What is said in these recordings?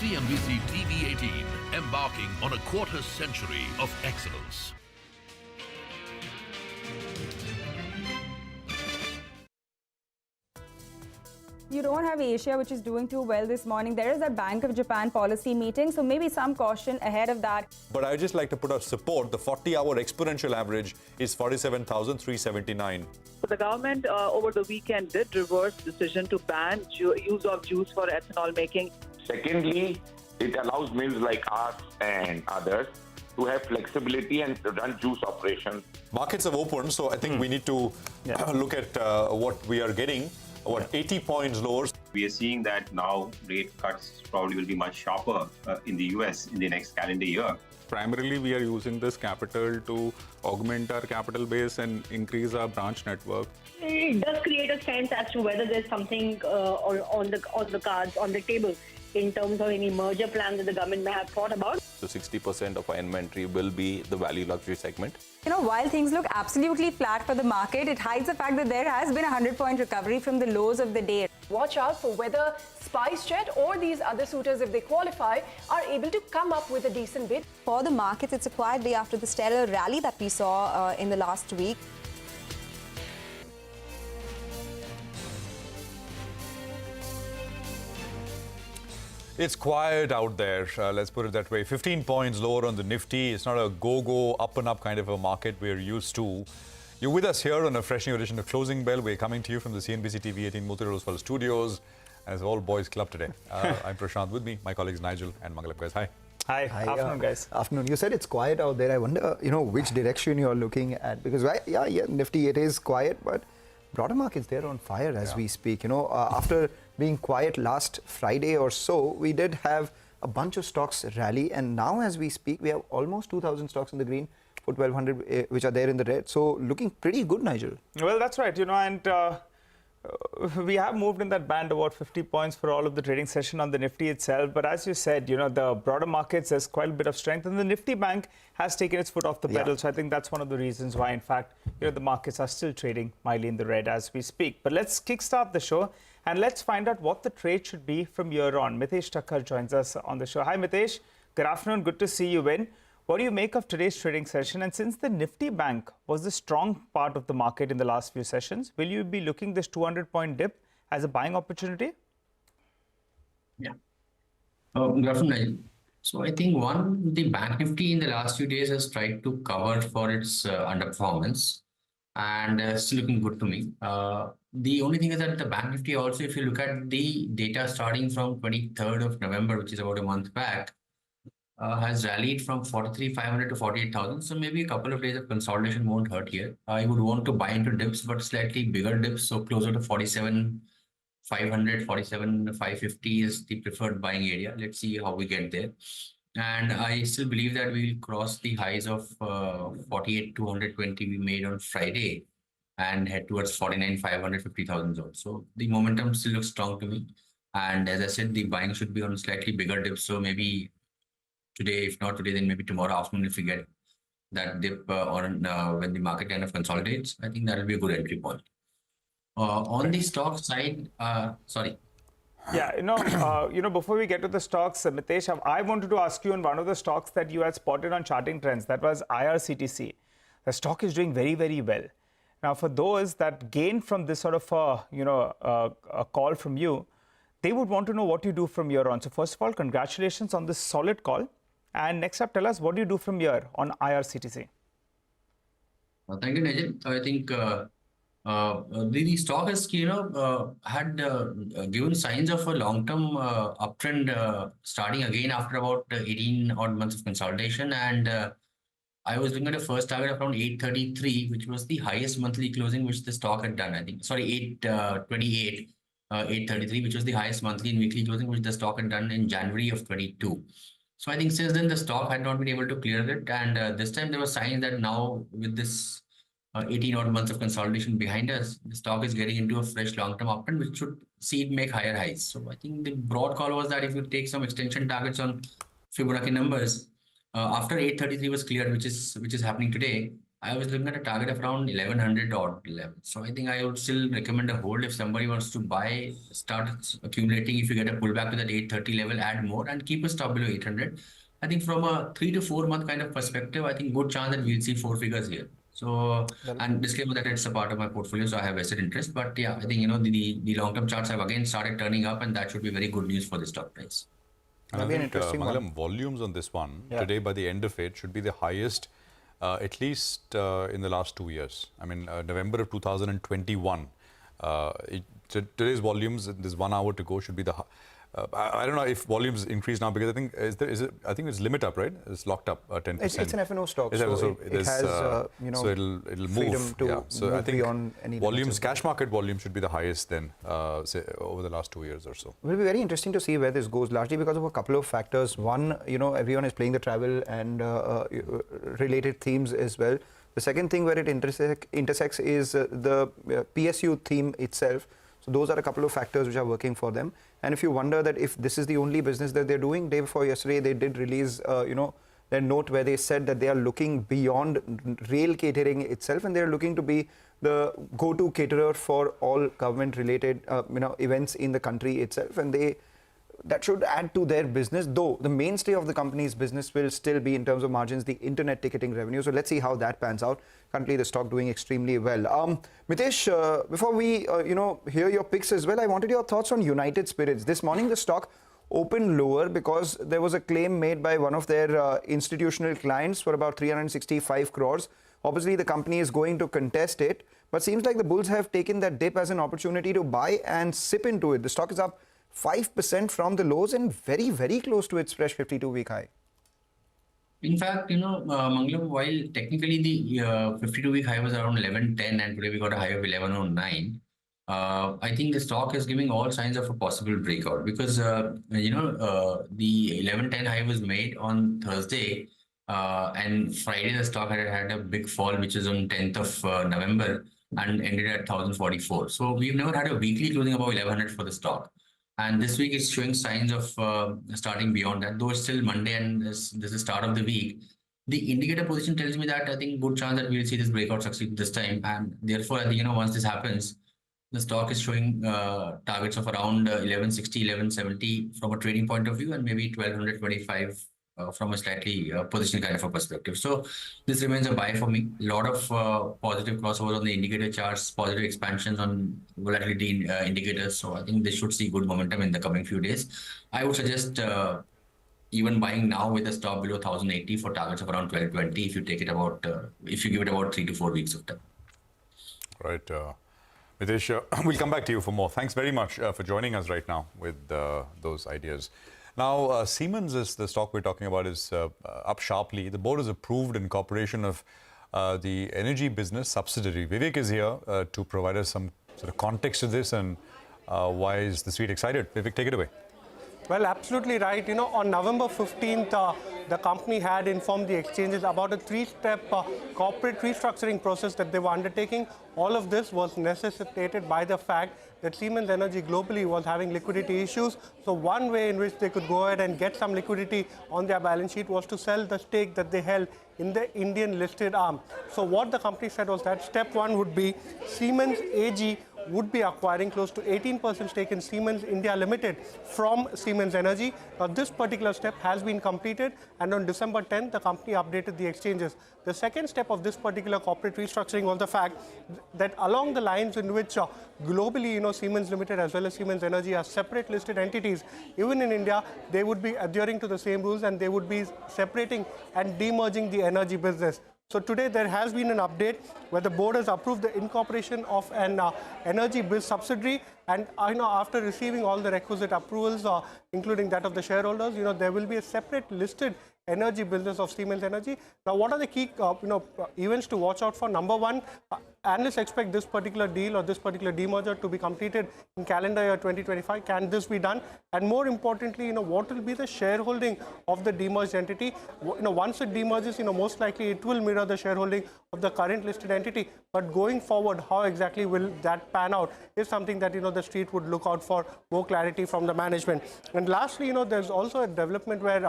CNBC TV18, embarking on a quarter century of excellence. You don't have Asia, which is doing too well this morning. There is a Bank of Japan policy meeting, so maybe some caution ahead of that. But I would just like to put a support. The 40-hour exponential average is 47,379. So the government over the weekend did reverse decision to ban use of juice for ethanol making. Secondly, it allows mills like us and others to have flexibility and run juice operations. Markets have opened, so I think we need to look at what we are getting. 80 points lower. We are seeing that now rate cuts probably will be much sharper in the US in the next calendar year. Primarily, we are using this capital to augment our capital base and increase our branch network. It does create a sense as to whether there's something on the cards, on the table, in terms of any merger plan that the government may have thought about. So 60% of our inventory will be the value luxury segment. You know, while things look absolutely flat for the market, it hides the fact that there has been a 100-point recovery from the lows of the day. Watch out for whether SpiceJet or these other suitors, if they qualify, are able to come up with a decent bid. For the markets, it's a quiet day after the stellar rally that we saw in the last week. It's quiet out there, let's put it that way. 15 points lower on the Nifty. It's not a go-go, up and up kind of a market we're used to. You're with us here on a fresh new edition of Closing Bell. We're coming to you from the CNBC-TV18 News studios. And it's all boys club today. I'm Prashant, with me, my colleagues Nigel and Mangalam. Guys, hi. Hi. Afternoon, guys. Afternoon. You said it's quiet out there. I wonder, which direction you're looking at. Because, Nifty, it is quiet, but broader markets, they're on fire as we speak. After being quiet last Friday or so, we did have a bunch of stocks rally. And now, as we speak, we have almost 2,000 stocks in the green, for 1,200 which are there in the red. So, looking pretty good, Nigel. Well, that's right. And we have moved in that band about 50 points for all of the trading session on the Nifty itself. But as you said, the broader markets, there's quite a bit of strength. And the Nifty Bank has taken its foot off the pedal. So I think that's one of the reasons why, in fact, the markets are still trading mildly in the red as we speak. But let's kickstart the show and let's find out what the trade should be from here on. Mitesh Thakkar joins us on the show. Hi, Mitesh. Good afternoon. Good to see you in. What do you make of today's trading session? And since the Nifty Bank was the strong part of the market in the last few sessions, will you be looking this 200-point dip as a buying opportunity? Yeah. Good afternoon. So I think the Bank Nifty in the last few days has tried to cover for its underperformance and still looking good to me. The only thing is that the Bank Nifty also, if you look at the data starting from 23rd of November, which is about a month back, has rallied from 43,500 to 48,000. So maybe a couple of days of consolidation won't hurt here. I would want to buy into dips, but slightly bigger dips. So closer to 47,500, 47,550 is the preferred buying area. Let's see how we get there. And I still believe that we will cross the highs of 48,220 we made on Friday and head towards 49,500, 50,000 zone. So the momentum still looks strong to me. And as I said, the buying should be on slightly bigger dips. So maybe today, if not today, then maybe tomorrow afternoon if we get that dip when the market kind of consolidates, I think that will be a good entry point. On the stock side, sorry. Yeah, before we get to the stocks, Mitesh, I wanted to ask you on one of the stocks that you had spotted on Charting Trends, that was IRCTC. The stock is doing very, very well. Now, for those that gain from this sort of, a call from you, they would want to know what you do from here on. So first of all, congratulations on this solid call. And next up, tell us, what do you do from here on IRCTC? Thank you, Nigel. I think the stock has, had given signs of a long-term uptrend starting again after about 18 odd months of consolidation. And I was looking at a first target of around 833, which was the highest monthly closing which the stock had done. I think, 828, 833, which was the highest monthly and weekly closing which the stock had done in January of 22. So I think since then the stock had not been able to clear it, and this time there were signs that now with this 18 odd months of consolidation behind us, the stock is getting into a fresh long-term uptrend, which should see it make higher highs. So I think the broad call was that if you take some extension targets on Fibonacci numbers, after 833 was cleared, which is happening today, I was looking at a target of around 1100 odd level. So I think I would still recommend a hold if somebody wants to buy, start accumulating. If you get a pullback to that 830 level, add more and keep a stop below 800. I think from a 3 to 4 month kind of perspective, I think good chance that we'll see 4 figures here. So, and disclaimer that it's a part of my portfolio, so I have vested interest. But yeah, I think, the long-term charts have again started turning up, and that should be very good news for the stock price. And I think, Mangalam, volumes on this one today, by the end of it, should be the highest, at least in the last 2 years. I mean, November of 2021. Today's volumes, there's 1 hour to go, should be the. I don't know if volumes increase now because I think I think it's limit up, right? It's locked up 10%. It's an F&O stock, so it has so it'll move. So I think volumes, cash market volume should be the highest then, say over the last 2 years or so. It will be very interesting to see where this goes, largely because of a couple of factors. One, everyone is playing the travel and related themes as well. The second thing where it intersects is the PSU theme itself. So those are a couple of factors which are working for them. And if you wonder that if this is the only business that they're doing, day before yesterday they did release, their note where they said that they are looking beyond rail catering itself, and they're looking to be the go-to caterer for all government-related, events in the country itself, and that should add to their business, though the mainstay of the company's business will still be, in terms of margins, the internet ticketing revenue. So let's see how that pans out. Currently, the stock doing extremely well. Mitesh, before we, hear your picks as well, I wanted your thoughts on United Spirits. This morning, the stock opened lower because there was a claim made by one of their institutional clients for about 365 crores. Obviously, the company is going to contest it, but seems like the bulls have taken that dip as an opportunity to buy and sip into it. The stock is up 5% from the lows and very, very close to its fresh 52-week high. In fact, Mangalam, while technically the 52-week high was around 1110 and today we got a high of 1109, I think the stock is giving all signs of a possible breakout because, the 1110 high was made on Thursday and Friday the stock had a big fall, which is on 10th of November and ended at 1044. So we've never had a weekly closing above 1100 for the stock. And this week is showing signs of starting beyond that, though it's still Monday and this is the start of the week. The indicator position tells me that I think good chance that we'll see this breakout succeed this time. And therefore, I think, once this happens, the stock is showing targets of around 1160, 1170 from a trading point of view and maybe 1225 from a slightly position kind of a perspective. So this remains a buy for me. A lot of positive crossovers on the indicator charts, positive expansions on volatility indicators. So I think they should see good momentum in the coming few days. I would suggest even buying now with a stop below 1080 for targets of around 1220 if you take it about, if you give it about 3 to 4 weeks of time. Right. Mitesh, we'll come back to you for more. Thanks very much for joining us right now with those ideas. Now, Siemens is the stock we're talking about, is up sharply. The board has approved incorporation of the energy business subsidiary. Vivek is here to provide us some sort of context to this and why is the street excited. Vivek, take it away. Well, absolutely right. On November 15th, the company had informed the exchanges about a 3-step corporate restructuring process that they were undertaking. All of this was necessitated by the fact that Siemens Energy globally was having liquidity issues. So one way in which they could go ahead and get some liquidity on their balance sheet was to sell the stake that they held in the Indian listed arm. So what the company said was that step one would be Siemens AG would be acquiring close to 18% stake in Siemens India Limited from Siemens Energy. Now, this particular step has been completed, and on December 10th, the company updated the exchanges. The second step of this particular corporate restructuring was the fact that along the lines in which globally, Siemens Limited as well as Siemens Energy are separate listed entities, even in India, they would be adhering to the same rules and they would be separating and demerging the energy business. So today there has been an update where the board has approved the incorporation of an energy biz subsidiary, and after receiving all the requisite approvals, including that of the shareholders, there will be a separate listed energy business of Siemens Energy. Now, what are the key events to watch out for? Number one, analysts expect this particular deal or this particular demerger to be completed in calendar year 2025. Can this be done? And more importantly, what will be the shareholding of the demerged entity? Once it demerges, most likely it will mirror the shareholding of the current listed entity. But going forward, how exactly will that pan out is something that the street would look out for more clarity from the management. And lastly, there's also a development where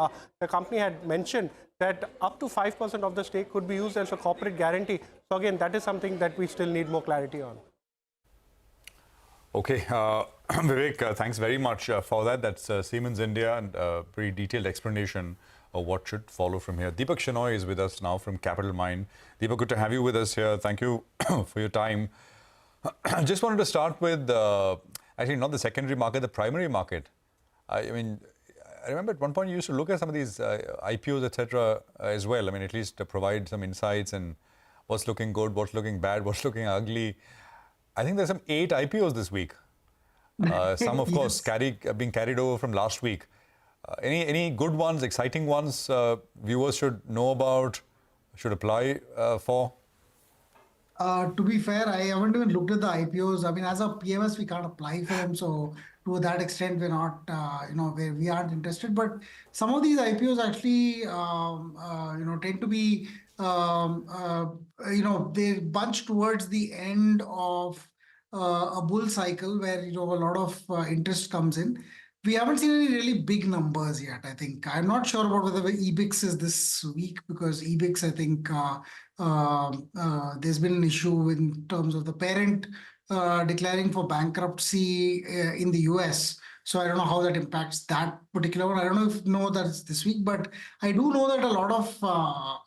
the company had mentioned that up to 5% of the stake could be used as a corporate guarantee. So again, that is something that we still need more clarity on. Okay, Vivek, thanks very much for that. That's Siemens India and a pretty detailed explanation of what should follow from here. Deepak Shenoy is with us now from Capital Mind. Deepak, good to have you with us here. Thank you for your time. Just wanted to start with, actually not the secondary market, the primary market. I mean, I remember at one point you used to look at some of these IPOs, etc. As well. I mean, at least to provide some insights and what's looking good, what's looking bad, what's looking ugly. I think there's some 8 IPOs this week. Some, of course, being carried over from last week. Any good ones, exciting ones viewers should know about, should apply for? To be fair, I haven't even looked at the IPOs. I mean, as a PMS, we can't apply for them. So to that extent, we're not, we aren't interested. But some of these IPOs actually, tend to be, they bunch towards the end of a bull cycle where, a lot of interest comes in. We haven't seen any really big numbers yet, I think. I'm not sure about whether EBIX is this week, because EBIX, I think there's been an issue in terms of the parent declaring for bankruptcy in the US. So I don't know how that impacts that particular one. I don't know that it's this week, but I do know that a lot of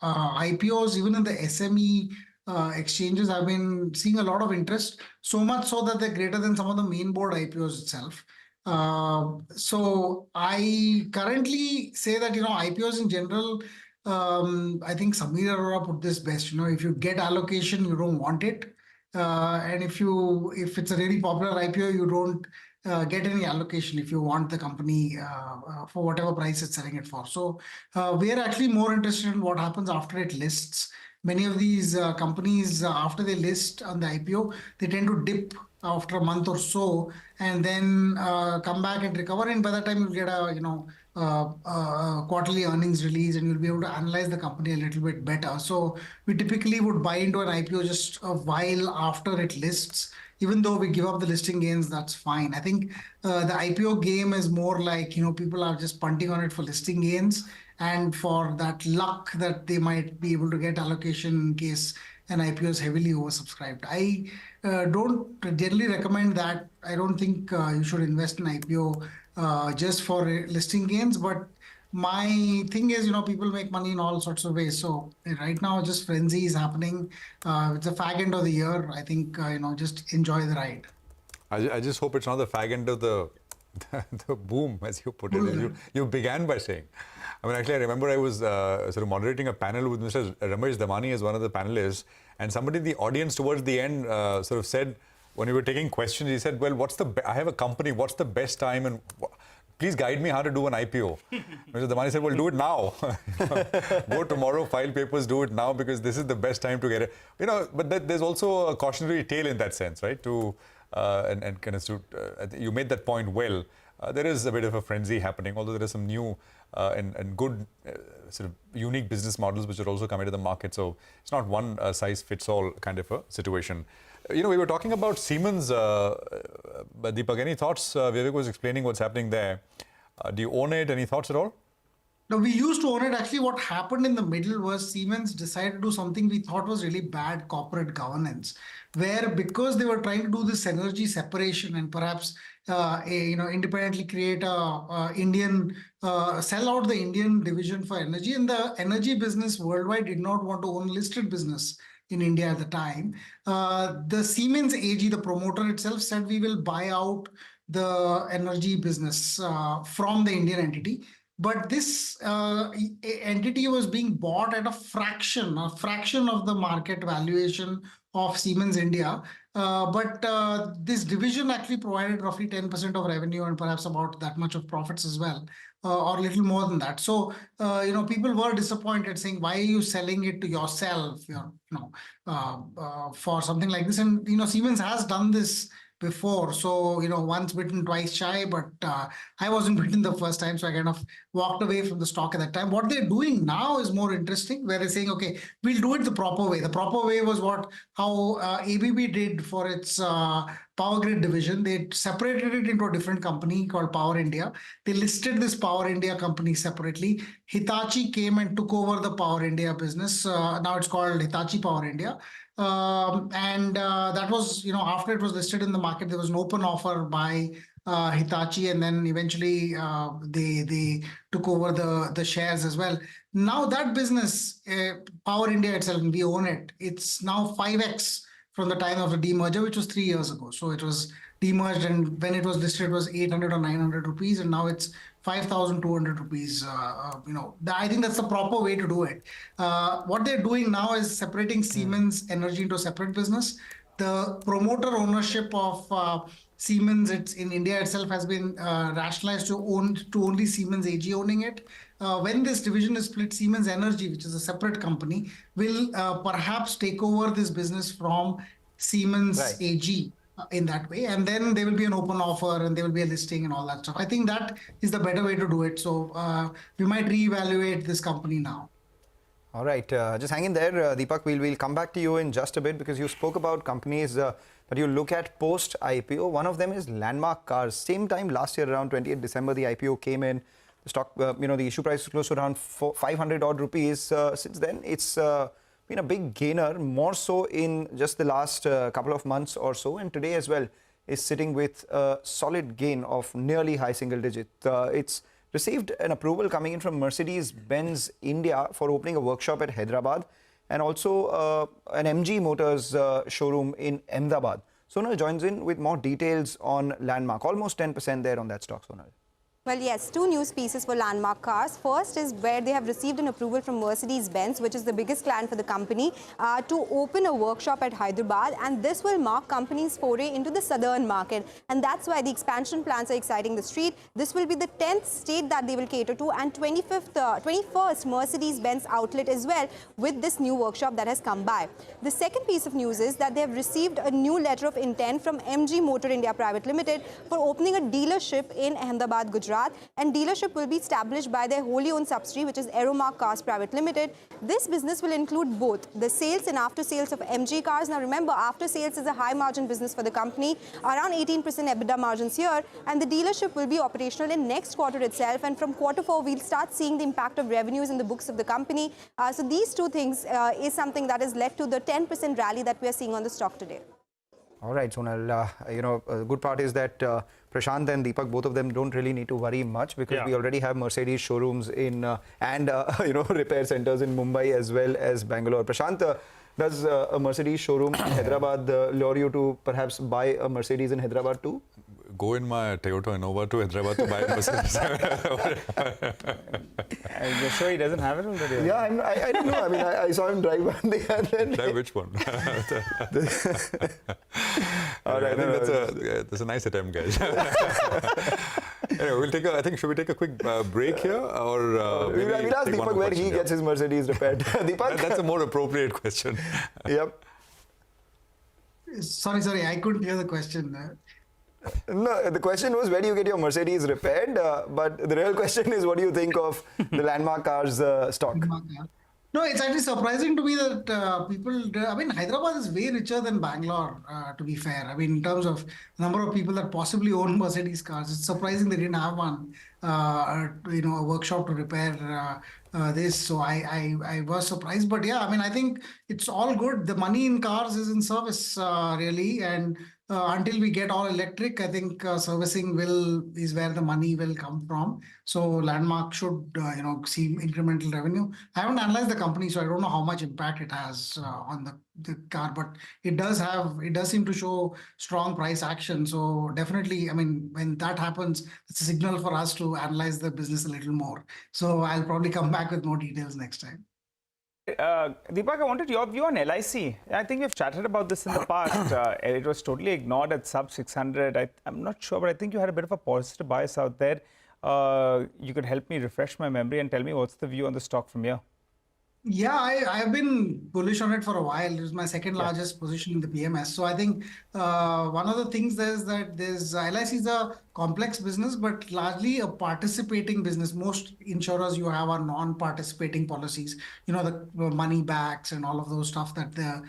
IPOs, even in the SME exchanges, have been seeing a lot of interest, so much so that they're greater than some of the main board IPOs itself. So I currently say that, IPOs in general, I think Samir Arora put this best, if you get allocation, you don't want it. And if it's a really popular IPO, you don't get any allocation if you want the company for whatever price it's selling it for. So we are actually more interested in what happens after it lists. Many of these companies, after they list on the IPO, they tend to dip after a month or so, and then come back and recover. And by that time, you'll get a quarterly earnings release, and you'll be able to analyze the company a little bit better. So we typically would buy into an IPO just a while after it lists. Even though we give up the listing gains, that's fine. I think the IPO game is more like, people are just punting on it for listing gains and for that luck that they might be able to get allocation in case an IPO is heavily oversubscribed. I don't generally recommend that. I don't think you should invest in IPO just for listing gains. But my thing is, people make money in all sorts of ways. So right now, just frenzy is happening. It's a fag end of the year. I think, just enjoy the ride. I just hope it's not the fag end of the boom, as you put it. As you began by saying. I mean, actually, I remember I was sort of moderating a panel with Mr. Ramesh Damani as one of the panelists, and somebody in the audience towards the end sort of said, when we were taking questions, he said, well, I have a company, what's the best time, and please guide me how to do an IPO. Mr. Damani said, well, do it now. Go tomorrow, file papers, do it now, because this is the best time to get it. But there's also a cautionary tale in that sense, right? And kind of you made that point well. There is a bit of a frenzy happening, although there are some new and good sort of unique business models which are also coming to the market. So it's not one size fits all kind of a situation. We were talking about Siemens, Deepak. Any thoughts? Vivek was explaining what's happening there. Do you own it? Any thoughts at all? No, we used to own it. Actually, what happened in the middle was Siemens decided to do something we thought was really bad corporate governance, where because they were trying to do this energy separation and perhaps independently create a Indian, sell out the Indian division for energy, and the energy business worldwide did not want to own listed business in India at the time. The Siemens AG, the promoter itself, said we will buy out the energy business from the Indian entity. But this entity was being bought at a fraction of the market valuation of Siemens India. But this division actually provided roughly 10% of revenue and perhaps about that much of profits as well, or a little more than that. So, people were disappointed, saying, why are you selling it to yourself, for something like this? And, Siemens has done this before. So, once bitten, twice shy, but I wasn't bitten the first time. So I kind of walked away from the stock at that time. What they're doing now is more interesting, where they're saying, okay, we'll do it the proper way. The proper way was how ABB did for its Power Grid division. They separated it into a different company called Power India. They listed this Power India company separately. Hitachi came and took over the Power India business. Now it's called Hitachi Power India. That was, after it was listed in the market, there was an open offer by Hitachi, and then eventually they took over the shares as well. Now that business, Power India itself, and we own it, it's now 5x from the time of the demerger, which was 3 years ago. So it was demerged, and when it was listed, it was 800 or 900 rupees, and now it's 5,200 rupees. I think that's the proper way to do it. What they're doing now is separating Siemens Energy into a separate business. The promoter ownership of Siemens, it's in India itself, has been rationalized to only Siemens AG owning it. When this division is split, Siemens Energy, which is a separate company, will perhaps take over this business from Siemens AG in that way. And then there will be an open offer and there will be a listing and all that stuff. I think that is the better way to do it. So we might reevaluate this company now. All right, just hang in there, Deepak. We'll come back to you in just a bit, because you spoke about companies that you look at post IPO. One of them is Landmark Cars. Same time last year, around 28th December, the IPO came in. The stock, the issue price was close to around 500 odd rupees. Since then, it's been a big gainer, more so in just the last couple of months or so. And today as well is sitting with a solid gain of nearly high single digit. It's received an approval coming in from Mercedes-Benz India for opening a workshop at Hyderabad, and also an MG Motors showroom in Ahmedabad. Sonal joins in with more details on Landmark. Almost 10% there on that stock, Sonal. Well, yes, two news pieces for Landmark Cars. First is where they have received an approval from Mercedes-Benz, which is the biggest client for the company, to open a workshop at Hyderabad, and this will mark company's foray into the southern market, and that's why the expansion plans are exciting the street. This will be the 10th state that they will cater to, and 21st Mercedes-Benz outlet as well, with this new workshop that has come by. The second piece of news is that they have received a new letter of intent from MG Motor India Private Limited for opening a dealership in Ahmedabad, Gujarat. And dealership will be established by their wholly owned subsidiary, which is Aeromark Cars Private Limited. This business will include both the sales and after sales of MG cars. Now remember, after sales is a high margin business for the company, around 18% EBITDA margins here, and the dealership will be operational in next quarter itself, and from Q4 we'll start seeing the impact of revenues in the books of the company. So these two things is something that has led to the 10% rally that we are seeing on the stock today. All right, Sonal, the good part is that Prashant and Deepak, both of them don't really need to worry much, because we already have Mercedes showrooms in and repair centers in Mumbai as well as Bangalore. Prashant, does a Mercedes showroom in Hyderabad lure you to perhaps buy a Mercedes in Hyderabad too? Go in my Toyota Innova to Hyderabad to buy a Mercedes. Are you sure he doesn't have it already? Yeah, I don't know. I mean, I saw him drive one the other day. Drive which one? All right, I think that's a nice attempt, guys. Anyway, we'll take I think, should we take a quick break here? Or we'll ask Deepak where he gets his Mercedes repaired. Deepak? That's a more appropriate question. Yep. Sorry, I couldn't hear the question. No, the question was where do you get your Mercedes repaired? But the real question is, what do you think of the Landmark Cars stock? No, it's actually surprising to me that people, Hyderabad is way richer than Bangalore, to be fair. I mean, in terms of number of people that possibly own Mercedes cars, it's surprising they didn't have one, a workshop to repair this. So I was surprised. But yeah, I think it's all good. The money in cars is in service, really. And until we get all electric, I think servicing is where the money will come from. So Landmark should, see incremental revenue. I haven't analyzed the company, so I don't know how much impact it has on the car, but it does seem to show strong price action. So definitely, when that happens, it's a signal for us to analyze the business a little more. So I'll probably come back with more details next time. Deepak, I wanted your view on LIC. I think we've chatted about this in the past. It was totally ignored at sub 600. I'm not sure, but I think you had a bit of a positive bias out there. You could help me refresh my memory and tell me what's the view on the stock from here. Yeah, I've been bullish on it for a while. It was my second largest position in the PMS. So I think one of the things is that LIC is a complex business, but largely a participating business. Most insurers you have are non-participating policies. You know, the money backs and all of those stuff, that the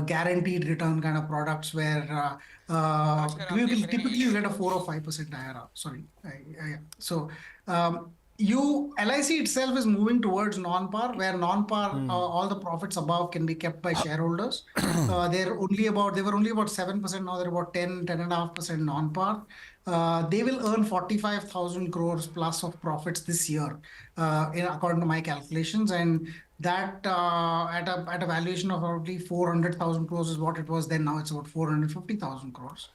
guaranteed return kind of products where typically you get a 4 or 5% IRR. Sorry. So LIC itself is moving towards non-par, where non-par, all the profits above can be kept by shareholders. They were only about 7%, now they're about 10.5% non-par. They will earn 45,000 crores plus of profits this year, according to my calculations, and that at a valuation of roughly 400,000 crores is what it was then. Now it's about 450,000 crores.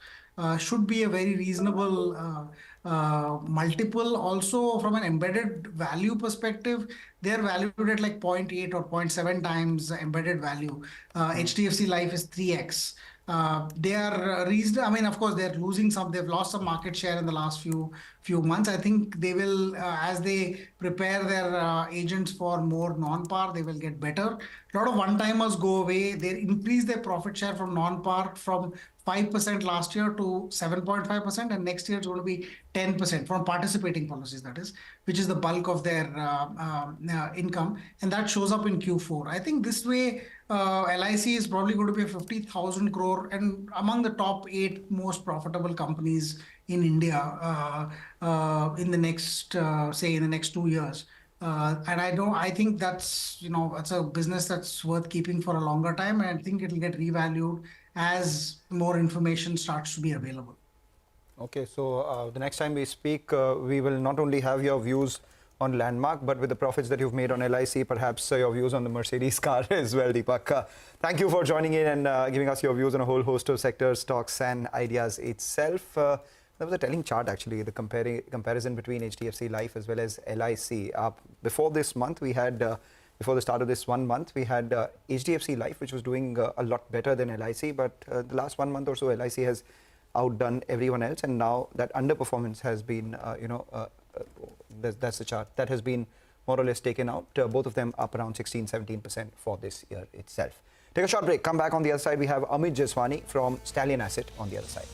Should be a very reasonable multiple. Also, from an embedded value perspective, they're valued at like 0.8 or 0.7 times embedded value. HDFC Life is 3x. They are reasonable. I mean, of course, they're losing some. They've lost some market share in the last few months. I think they will, as they prepare their agents for more non-par, they will get better. A lot of one-timers go away. They increase their profit share from non-par from 5% last year to 7.5%, and next year it's going to be 10% from participating policies, that is, which is the bulk of their income, and that shows up in Q4. I think this way, LIC is probably going to be a 50,000 crore and among the top 8 most profitable companies in India in the next, say, in the next 2 years. And I think that's, it's a business that's worth keeping for a longer time, and I think it'll get revalued as more information starts to be available. Okay, so the next time we speak, we will not only have your views on Landmark, but with the profits that you've made on LIC, perhaps your views on the Mercedes car as well, Deepak. Thank you for joining in and giving us your views on a whole host of sectors, stocks and ideas itself. That was a telling chart, actually, the comparison between HDFC Life as well as LIC. Before this month, we had... Before the start of this 1 month, we had HDFC Life, which was doing a lot better than LIC. But the last 1 month or so, LIC has outdone everyone else. And now that underperformance has been, that's the chart, that has been more or less taken out. Both of them up around 16-17% for this year itself. Take a short break. Come back on the other side. We have Amit Jaswani from Stallion Asset on the other side.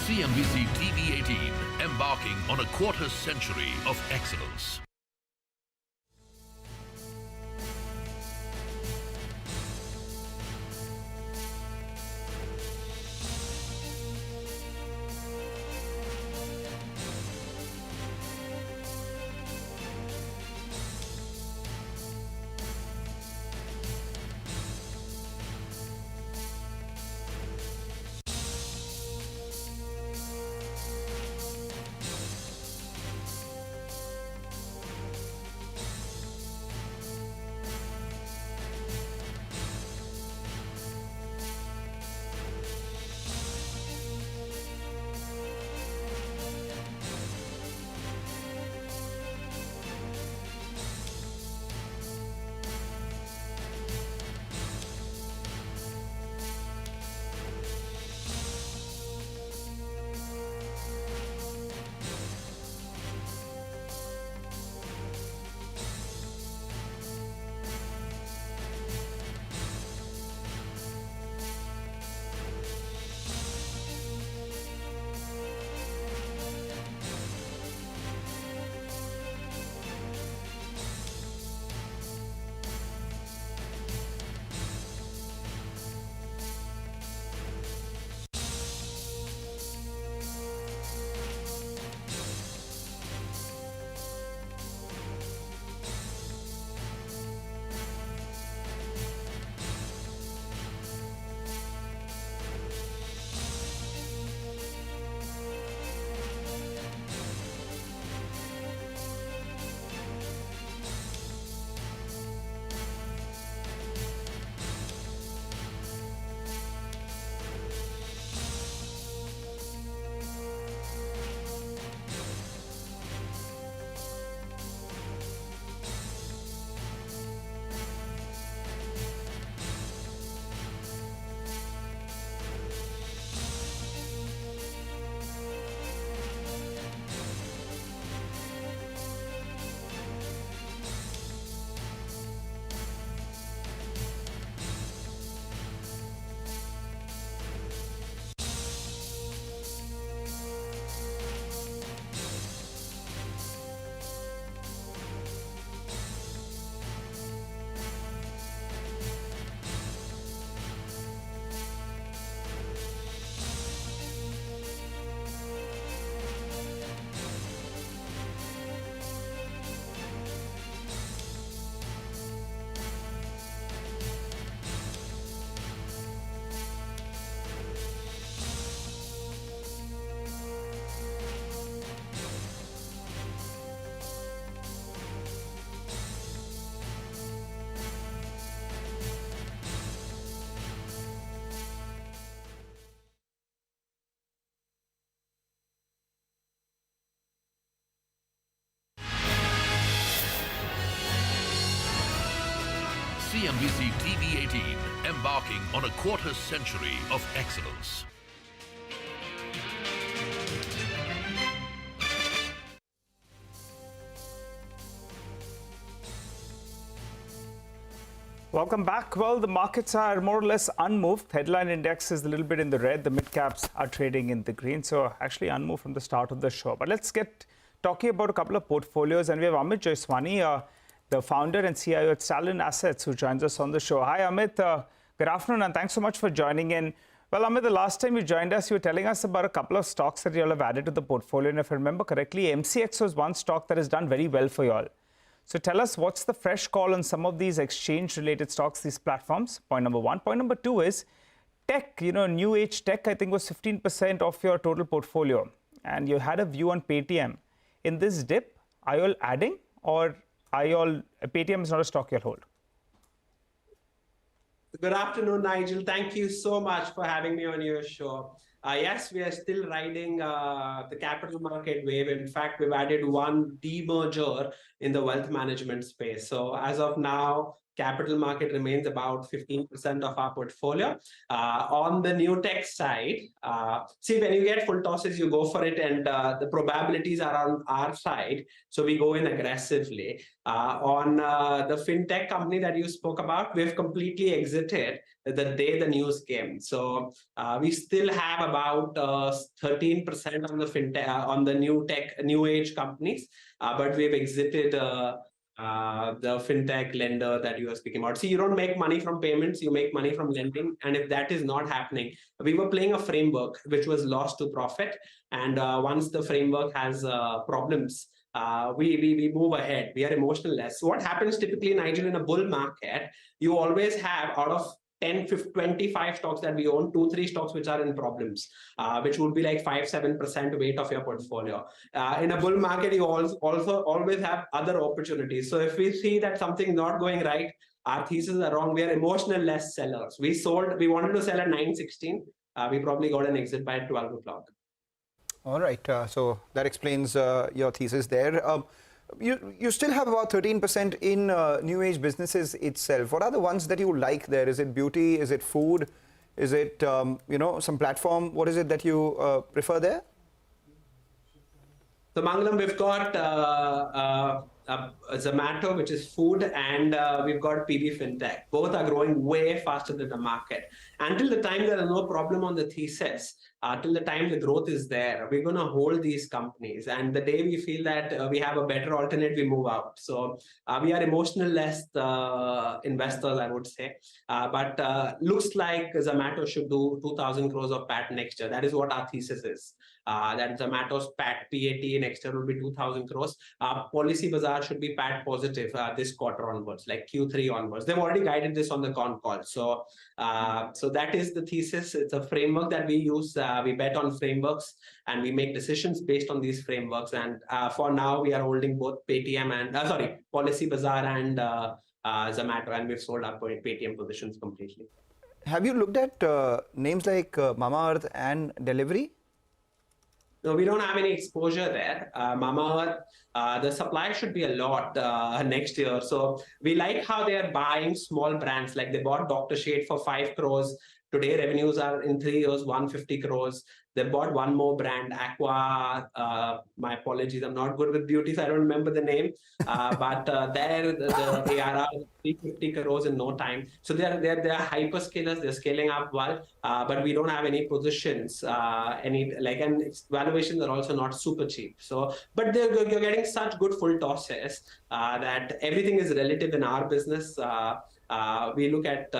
CNBC-TV18, embarking on a quarter century of excellence. CNBC-TV18, embarking on a quarter century of excellence. Welcome back. Well, the markets are more or less unmoved. Headline index is a little bit in the red. The mid caps are trading in the green. So actually unmoved from the start of the show. But let's get talking about a couple of portfolios. And we have Amit Joiswani, the founder and CIO at Stallion Assets, who joins us on the show. Hi, Amit. Good afternoon, and thanks so much for joining in. Well, Amit, the last time you joined us, you were telling us about a couple of stocks that you all have added to the portfolio. And if I remember correctly, MCX was one stock that has done very well for you all. So tell us, what's the fresh call on some of these exchange-related stocks, these platforms? Point number one. Point number two is tech, new age tech, I think was 15% of your total portfolio. And you had a view on Paytm. In this dip, are you all adding, or are you all, Paytm is not a stock you'll hold? Good afternoon, Nigel. Thank you so much for having me on your show. Yes, we are still riding the capital market wave. In fact, we've added one demerger in the wealth management space. So as of now, capital market remains about 15% of our portfolio. On the new tech side, see, when you get full tosses, you go for it, and the probabilities are on our side. So we go in aggressively. On the fintech company that you spoke about, we've completely exited the day the news came. So we still have about 13% on the fintech, on the new age companies, but we've exited the fintech lender that you are speaking about. See, you don't make money from payments, you make money from lending. And if that is not happening, we were playing a framework which was loss to profit. And once the framework has problems, we move ahead. We are emotionless. So what happens typically, Nigel, in a bull market, you always have out of 10, 15, 25 stocks that we own, 2-3 stocks which are in problems, which would be like 5-7% weight of your portfolio. In a bull market, you also always have other opportunities. So if we see that something not going right, our thesis are wrong, we are emotional less sellers. We wanted to sell at 9:16. We probably got an exit by 12 o'clock. All right. So that explains your thesis there. You still have about 13% in new age businesses itself. What are the ones that you like there? Is it beauty? Is it food? Is it some platform? What is it that you prefer there? So Mangalam, we've got Zomato, which is food, and we've got PB Fintech. Both are growing way faster than the market. Until the time there is no problem on the thesis, till the time the growth is there, we're going to hold these companies. And the day we feel that we have a better alternate, we move out. So we are emotional-less investors, I would say. But looks like Zomato should do 2,000 crores of PAT next year. That is what our thesis is. That Zomato's PAT next year will be 2,000 crores. Policy Bazaar should be PAT positive this quarter onwards, like Q3 onwards. They've already guided this on the con call. So that is the thesis. It's a framework that we use. We bet on frameworks and we make decisions based on these frameworks. And for now, we are holding both Paytm and Policy Bazaar and Zomato, and we've sold our Paytm positions completely. Have you looked at names like Mamaearth and Delivery? No, we don't have any exposure there. Mamaearth, the supply should be a lot next year. So we like how they are buying small brands. Like they bought Dr. Shade for 5 crores. Today, revenues are in 3 years, 150 crores. They bought one more brand, Aqua. My apologies, I'm not good with beauty, so I don't remember the name. But there, the ARR is 350 crores in no time. So they're hyperscalers. They're scaling up well, but we don't have any positions. And valuations are also not super cheap. So, but you're getting such good full tosses that everything is relative in our business. We look at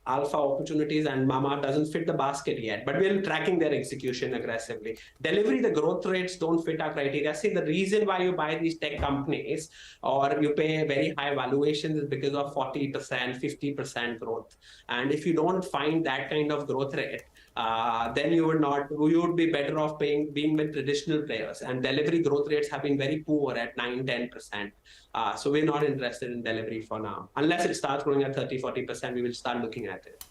alpha opportunities, and Mama doesn't fit the basket yet, but we're tracking their execution aggressively. Delivery, the growth rates don't fit our criteria. See, the reason why you buy these tech companies or you pay very high valuations is because of 40%, 50% growth. And if you don't find that kind of growth rate, then you would be better off being with traditional players. And delivery growth rates have been very poor at 9-10%. So we're not interested in delivery for now. Unless it starts growing at 30-40%, we will start looking at it.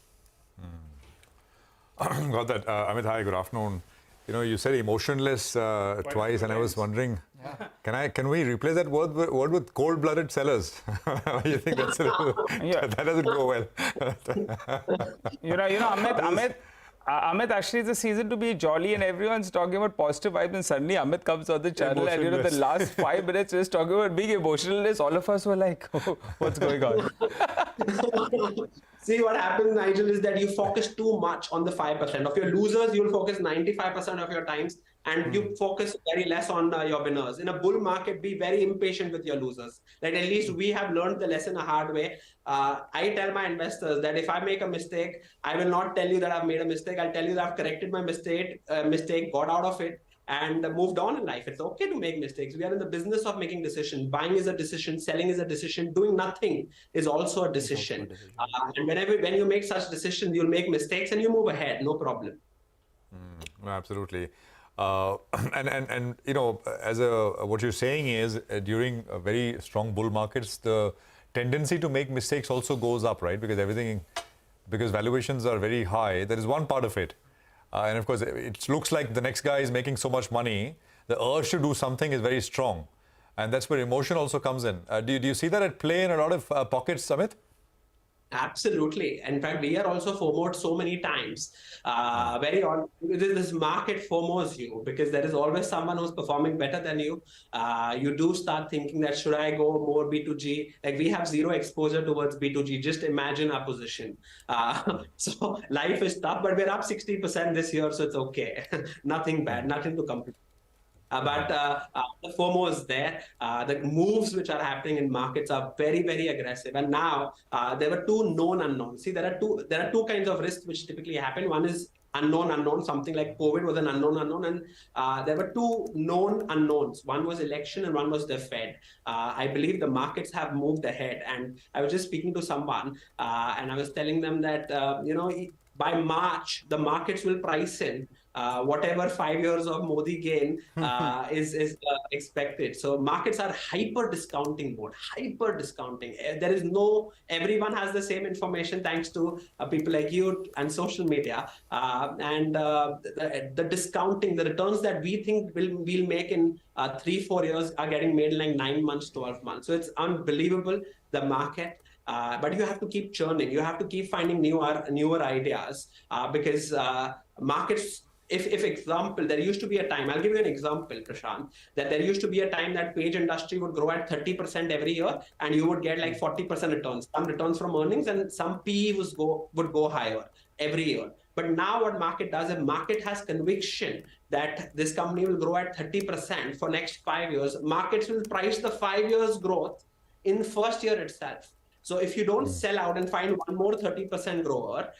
Got that. Amit, hi, good afternoon. You said emotionless twice, and I was wondering, Can we replace that word with cold-blooded sellers? You think that's that doesn't go well? Amit, actually, it's a season to be jolly, and everyone's talking about positive vibes, and suddenly Amit comes on the channel, and the last 5 minutes is talking about being emotionalness. All of us were like, oh, what's going on? See, what happens, Nigel, is that you focus too much on the 5%. Of your losers, you'll focus 95% of your times, and you focus very less on your winners. In a bull market, be very impatient with your losers. Like, at least we have learned the lesson a hard way. I tell my investors that if I make a mistake, I will not tell you that I've made a mistake. I'll tell you that I've corrected my mistake, got out of it, and moved on in life. It's okay to make mistakes. We are in the business of making decisions. Buying is a decision, selling is a decision, doing nothing is also a decision. And when you make such decisions, you'll make mistakes and you move ahead, no problem. Absolutely. And you know, what you're saying is during very strong bull markets, the tendency to make mistakes also goes up, right? Because valuations are very high. That is one part of it. And of course, it looks like the next guy is making so much money. The urge to do something is very strong. And that's where emotion also comes in. Do you see that at play in a lot of pockets, Amit? Absolutely. In fact, we are also FOMO'd so many times. This market FOMOs you because there is always someone who's performing better than you. You do start thinking that should I go more B2G? Like we have zero exposure towards B2G. Just imagine our position. So life is tough, but we're up 60% this year, so it's okay. Nothing bad, nothing to complain. But the FOMO is there. The moves which are happening in markets are very, very aggressive. And now there were two known unknowns. See, there are two kinds of risks which typically happen. One is unknown. Something like COVID was an unknown. And there were two known unknowns. One was election and one was the Fed. I believe the markets have moved ahead. And I was just speaking to someone and I was telling them that, by March, the markets will price in whatever 5 years of Modi gain is expected. So markets are hyper discounting mode, hyper discounting. There is everyone has the same information thanks to people like you and social media. And the discounting, the returns that we think we'll make in 3-4 years are getting made in like 9 months, 12 months. So it's unbelievable, the market. But you have to keep churning. You have to keep finding newer ideas because markets. If example, there used to be a time, I'll give you an example, Prashant, that there used to be a time that page industry would grow at 30% every year and you would get like 40% returns, some returns from earnings and some PE would go higher every year. But now what market does, if market has conviction that this company will grow at 30% for next 5 years, markets will price the 5 years growth in first year itself. So if you don't sell out and find one more 30% grower,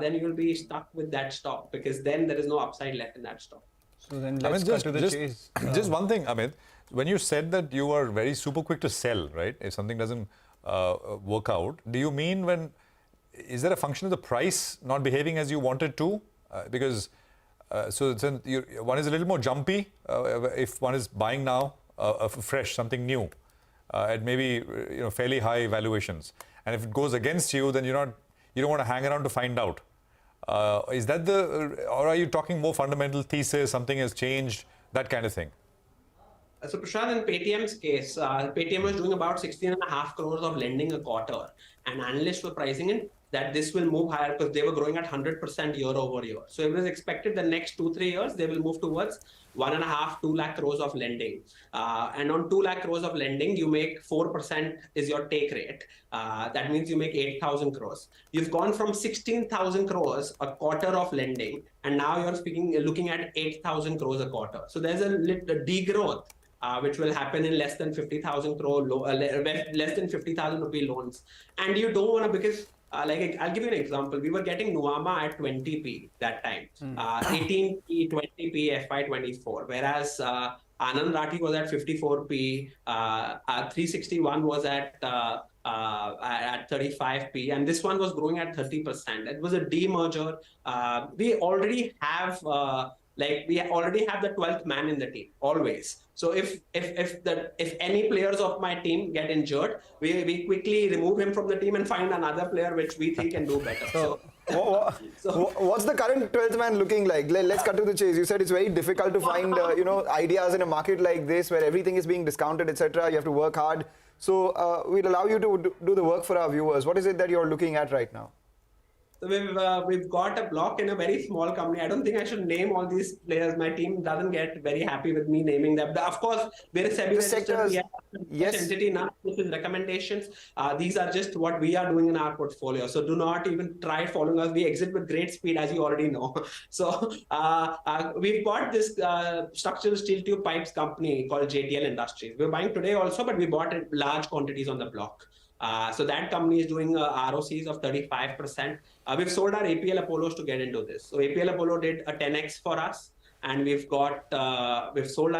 then you will be stuck with that stock because then there is no upside left in that stock. So then let's cut to the chase. Just one thing, Amit. When you said that you are very super quick to sell, right? If something doesn't work out, do you mean is there a function of the price not behaving as you wanted to? Because one is a little more jumpy if one is buying now fresh, something new. At maybe fairly high valuations, and if it goes against you, then you don't want to hang around to find out. Is that or are you talking more fundamental thesis? Something has changed, that kind of thing. So Prashant, in Paytm's case, Paytm was doing about 16.5 crores of lending a quarter, and analysts were pricing in that this will move higher because they were growing at 100% year over year. So it was expected the next 2-3 years, they will move towards 1.5-2 lakh crores of lending. And on 2 lakh crores of lending, you make 4% is your take rate. That means you make 8,000 crores. You've gone from 16,000 crores a quarter of lending, and now you're looking at 8,000 crores a quarter. So there's a degrowth. Which will happen in less than 50,000 crore, less than 50,000 rupee loans. And you don't want to, because like I'll give you an example. We were getting Nuama at 20p that time, 18p, 20p, FY24, whereas Anand Rathi was at 54p, 361 was at 35p, and this one was growing at 30%. It was a demerger. We already have the 12th man in the team always. So if any players of my team get injured, we quickly remove him from the team and find another player which we think can do better. So What's the current 12th man looking like? Let's cut to the chase. You said it's very difficult to find ideas in a market like this where everything is being discounted, etc. You have to work hard. So we'll allow you to do the work for our viewers. What is it that you're looking at right now? So we've got a block in a very small company. I don't think I should name all these players. My team doesn't get very happy with me naming them. Of course, we're a SEBI-registered. We have a entity now. This is recommendations. These are just what we are doing in our portfolio. So do not even try following us. We exit with great speed, as you already know. So we've got this structural steel tube pipes company called JTL Industries. We're buying today also, but we bought in large quantities on the block. So that company is doing ROCs of 35%. We've sold our APL Apollos to get into this. So APL Apollo did a 10x for us, and we've sold our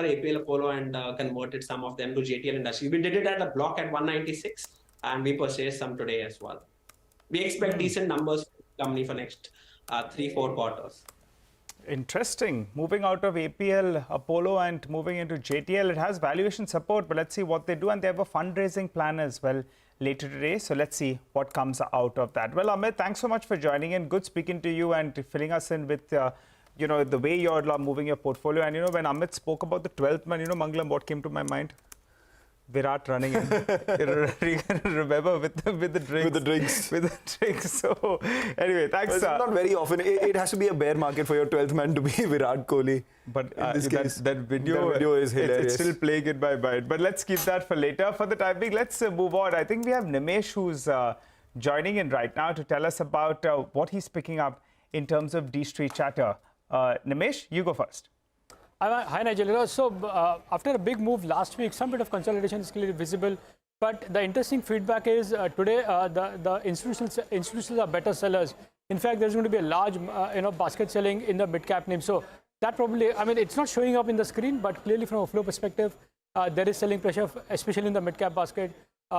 APL Apollo and converted some of them to JTL Industries. We did it at a block at 196, and we purchased some today as well. We expect decent numbers for the company for next 3-4 quarters. Interesting. Moving out of APL Apollo and moving into JTL, it has valuation support, but let's see what they do. And they have a fundraising plan as well later today. So let's see what comes out of that. Well, Amit, thanks so much for joining in. Good speaking to you and filling us in with, the way you're moving your portfolio. And, when Amit spoke about the 12th man, Mangalam, what came to my mind? Virat running in. Remember with the drinks. With the drinks. So anyway, thanks. It's not very often. It has to be a bear market for your 12th man to be Virat Kohli. But that video is hilarious. It's still playing in my mind. But let's keep that for later. For the time being, let's move on. I think we have Nimesh who's joining in right now to tell us about what he's picking up in terms of D-Street chatter. Nimesh, you go first. Hi, Nigel. So after a big move last week, some bit of consolidation is clearly visible. But the interesting feedback is today the institutions are better sellers. In fact, there's going to be a large basket selling in the mid-cap name. So that probably, it's not showing up in the screen, but clearly from a flow perspective, there is selling pressure, especially in the mid-cap basket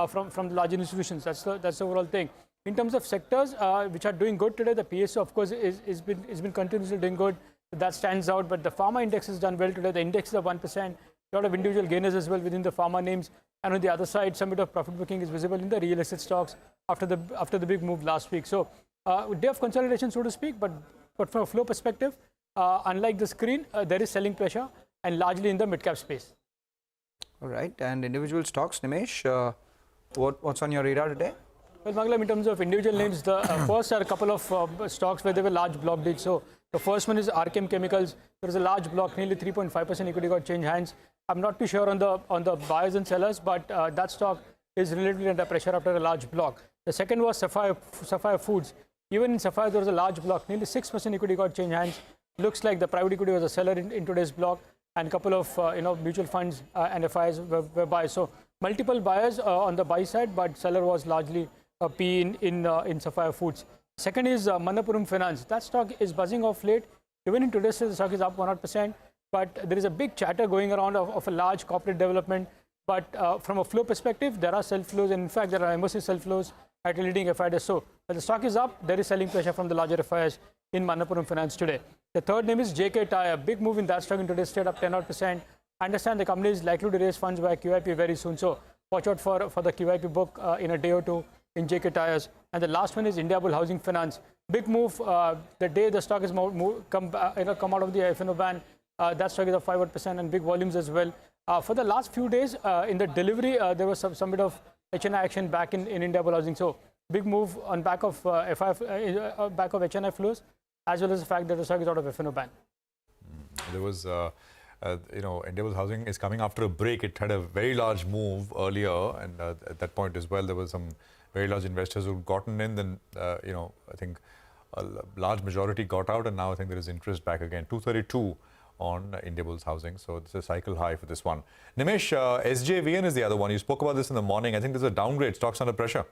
from the large institutions. That's the overall thing. In terms of sectors which are doing good today, the PSU, of course, is been continuously doing good. That stands out, but the pharma index has done well today. The index is at 1%. A lot of individual gainers as well within the pharma names. And on the other side, some bit of profit booking is visible in the real estate stocks after the big move last week. So, day of consolidation, so to speak, but from a flow perspective, unlike the screen, there is selling pressure and largely in the mid-cap space. All right, and individual stocks, Nimesh, what's on your radar today? Well, Mangalam, in terms of individual names, the first are a couple of stocks where there were large block deals. So the first one is Archem Chemicals. There is a large block, nearly 3.5% equity got changed hands. I'm not too sure on the buyers and sellers, but that stock is relatively under pressure after a large block. The second was Sapphire Foods. Even in Sapphire, there was a large block, nearly 6% equity got changed hands. Looks like the private equity was a seller in today's block, and a couple of mutual funds and FIs were buyers. So multiple buyers on the buy side, but seller was largely a P in Sapphire Foods. Second is Manappuram Finance. That stock is buzzing off late. Even in today's the stock is up 1%, but there is a big chatter going around of a large corporate development. But from a flow perspective, there are sell flows, and in fact, there are MOC sell flows at a leading FIs. So when the stock is up, there is selling pressure from the larger FIs in Manappuram Finance today. The third name is JK Tyre. Big move in that stock in today's trade, up 10%. I understand the company is likely to raise funds by QIP very soon. So watch out for the QIP book in a day or two in JK Tyres. And the last one is Indiabull Housing Finance. Big move the day the stock is come out of the FNO ban. That stock is up 5% and big volumes as well. For the last few days in the delivery, there was some bit of HNI action back in Indiabull Housing. So big move on back of HNI flows, as well as the fact that the stock is out of FNO ban. There was, Indiabull Housing is coming after a break. It had a very large move earlier, and at that point as well, there was some very large investors who'd gotten in. Then, I think a large majority got out, and now I think there is interest back again. 232 on Indiabull's Housing. So it's a cycle high for this one. Nimesh, SJVN is the other one. You spoke about this in the morning. I think there's a downgrade. Stocks under pressure.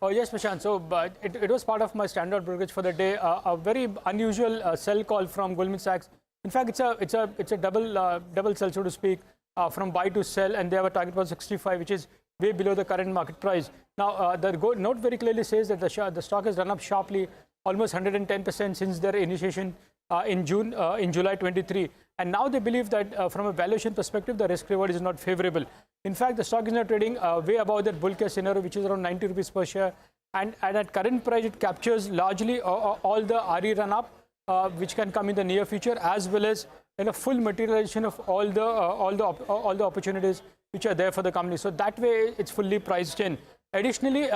Oh yes, Prashant. So it was part of my standard brokerage for the day. A very unusual sell call from Goldman Sachs. In fact, it's a double sell, so to speak, from buy to sell, and they have a target for 65, which is way below the current market price. Now, the note very clearly says that the stock has run up sharply, almost 110% since their initiation in July 23. And now they believe that from a valuation perspective, the risk reward is not favorable. In fact, the stock is now trading way above that bull case scenario, which is around 90 rupees per share. And at current price, it captures largely all the RE run-up, which can come in the near future, as well as a full materialization of all the opportunities which are there for the company. So that way, it's fully priced in. Additionally,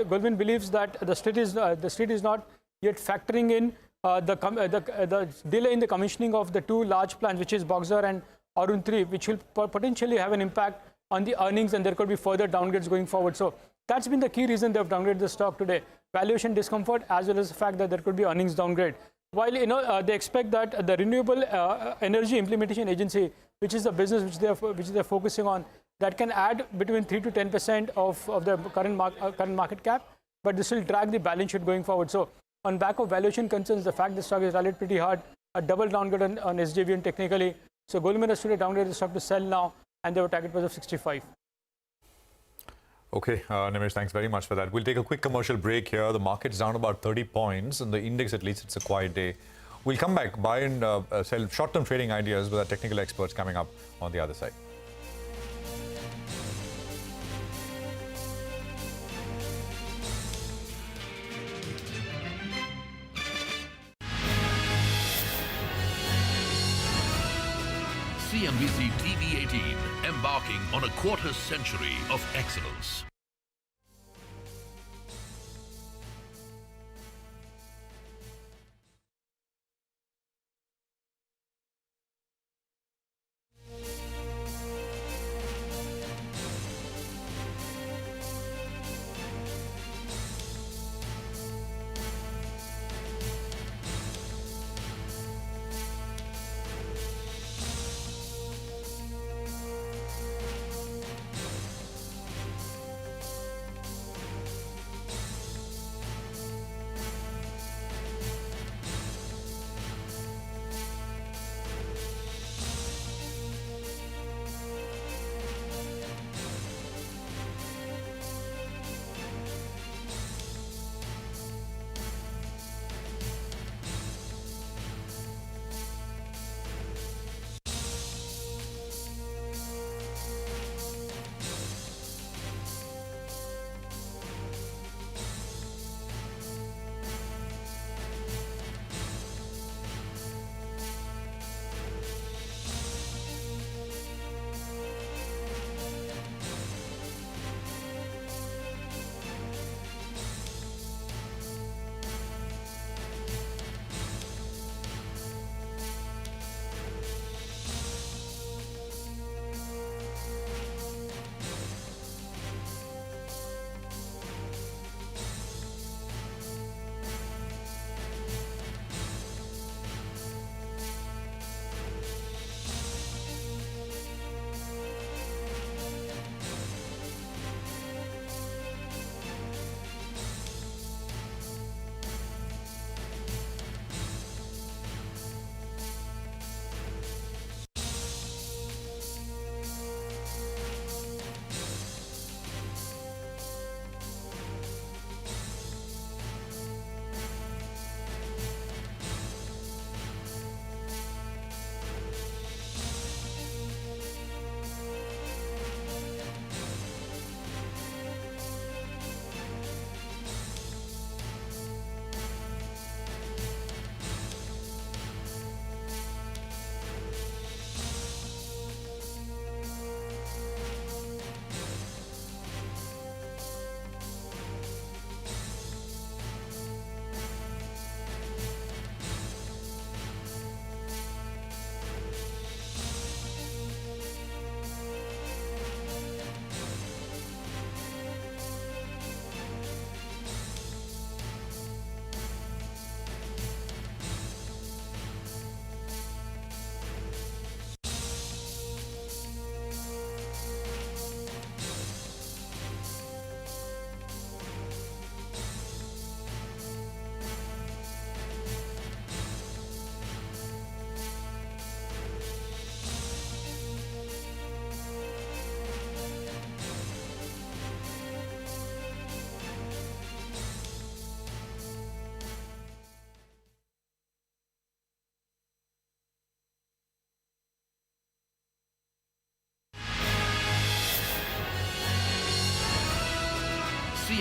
Goldman believes that the street is not yet factoring in the delay in the commissioning of the two large plants, which is Boxer and Arun 3, which will potentially have an impact on the earnings, and there could be further downgrades going forward. So that's been the key reason they've downgraded the stock today. Valuation discomfort, as well as the fact that there could be earnings downgrade. While they expect that the Renewable Energy Implementation Agency, which is the business which they're focusing on, that can add between 3 to 10% of the current market cap, but this will drag the balance sheet going forward. So on back of valuation concerns, the fact the stock is rallied pretty hard, a double downgrade on SJV and technically. So Goldman has today downgraded the stock to sell now, and they have a target price of 65. Okay, Nimesh, thanks very much for that. We'll take a quick commercial break here. The market's down about 30 points, and the index, at least, it's a quiet day. We'll come back, buy and sell short-term trading ideas with our technical experts coming up on the other side. CNBC-TV18, embarking on a quarter-century of excellence.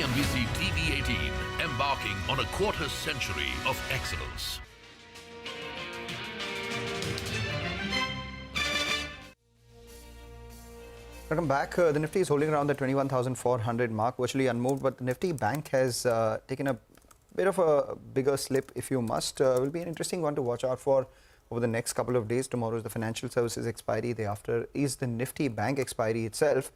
CNBC-TV18, embarking on a quarter century of excellence. Welcome back. The Nifty is holding around the 21,400 mark, virtually unmoved, but the Nifty Bank has taken a bit of a bigger slip, if you must. Will be an interesting one to watch out for over the next couple of days. Tomorrow is the financial services expiry. Day after is the Nifty Bank expiry itself.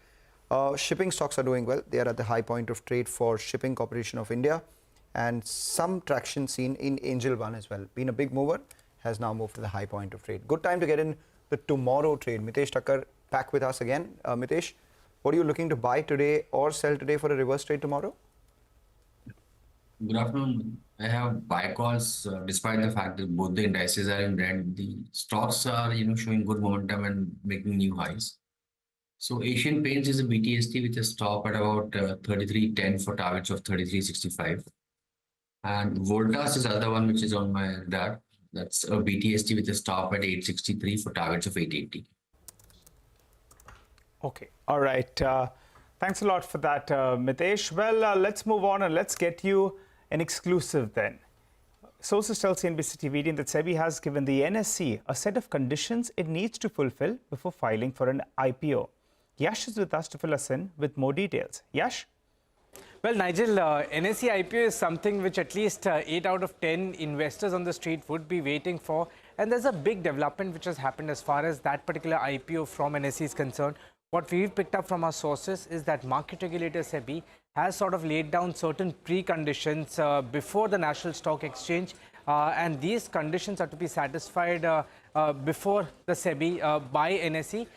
Shipping stocks are doing well. They are at the high point of trade for Shipping Corporation of India, and some traction seen in Angel One as well. Been a big mover, has now moved to the high point of trade. Good time to get in the tomorrow trade. Mitesh Thakkar back with us again. Mitesh, what are you looking to buy today or sell today for a reverse trade tomorrow? Good afternoon. I have buy calls despite the fact that both the indices are in red. The stocks are showing good momentum and making new highs. So Asian Paints is a BTST with a stop at about 33.10 for targets of 33.65. And Voltas is the other one which is on my radar. That's a BTST with a stop at 863 for targets of 880. Okay. All right. Thanks a lot for that, Mitesh. Well, let's move on and let's get you an exclusive then. Sources tell CNBC-TV18 that SEBI has given the NSE a set of conditions it needs to fulfill before filing for an IPO. Yash is with us to fill us in with more details. Yash? Well, Nigel, NSE IPO is something which at least 8 out of 10 investors on the street would be waiting for. And there's a big development which has happened as far as that particular IPO from NSE is concerned. What we've picked up from our sources is that market regulator SEBI has sort of laid down certain preconditions before the National Stock Exchange. And these conditions are to be satisfied before the SEBI by NSE.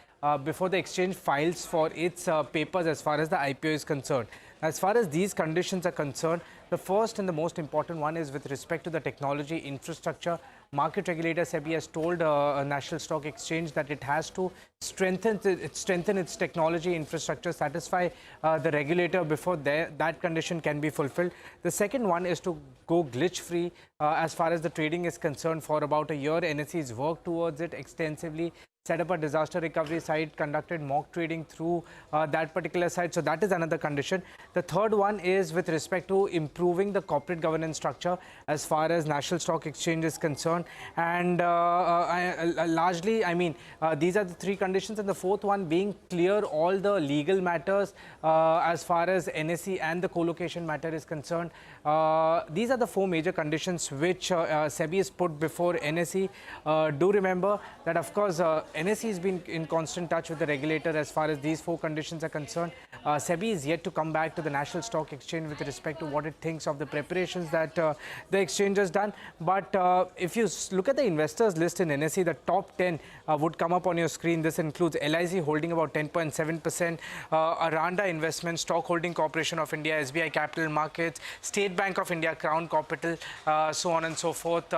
Before the exchange files for its papers as far as the IPO is concerned. As far as these conditions are concerned, the first and the most important one is with respect to the technology infrastructure. Market regulator SEBI has told National Stock Exchange that it has to strengthen its technology infrastructure, satisfy the regulator before that condition can be fulfilled. The second one is to go glitch-free as far as the trading is concerned. For about a year, NSE has worked towards it extensively. Set up a disaster recovery site, conducted mock trading through that particular site. So that is another condition. The third one is with respect to improving the corporate governance structure as far as National Stock Exchange is concerned. And largely, I mean, these are the three conditions. And the fourth one being clear all the legal matters as far as NSE and the co-location matter is concerned. These are the four major conditions which SEBI has put before NSE. Do remember that, of course, NSE has been in constant touch with the regulator as far as these four conditions are concerned. SEBI is yet to come back to the National Stock Exchange with respect to what it thinks of the preparations that the exchange has done. But if you look at the investors list in NSE, the top 10 would come up on your screen. This includes LIC holding about 10.7%, Aranda Investment, Stock Holding Corporation of India, SBI Capital Markets, State Bank of India, Crown Capital, so on and so forth.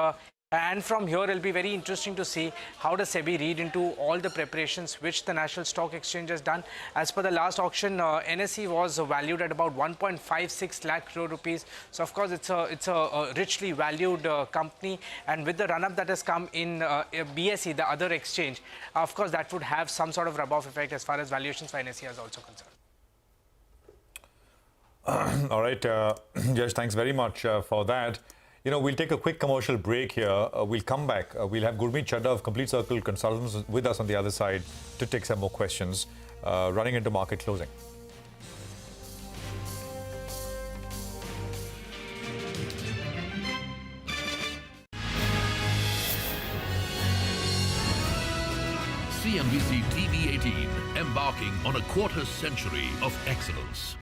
And from here, it'll be very interesting to see how does SEBI read into all the preparations which the National Stock Exchange has done. As per the last auction, NSE was valued at about 1.56 lakh crore rupees. So, of course, it's a richly valued company. And with the run-up that has come in BSE, the other exchange, of course, that would have some sort of rub-off effect as far as valuations for NSE is also concerned. All right, Yash, thanks very much for that. You know, we'll take a quick commercial break here. We'll come back. We'll have Gurmeet Chadda of Complete Circle Consultants with us on the other side to take some more questions, running into market closing. CNBC-TV18, embarking on a quarter century of excellence.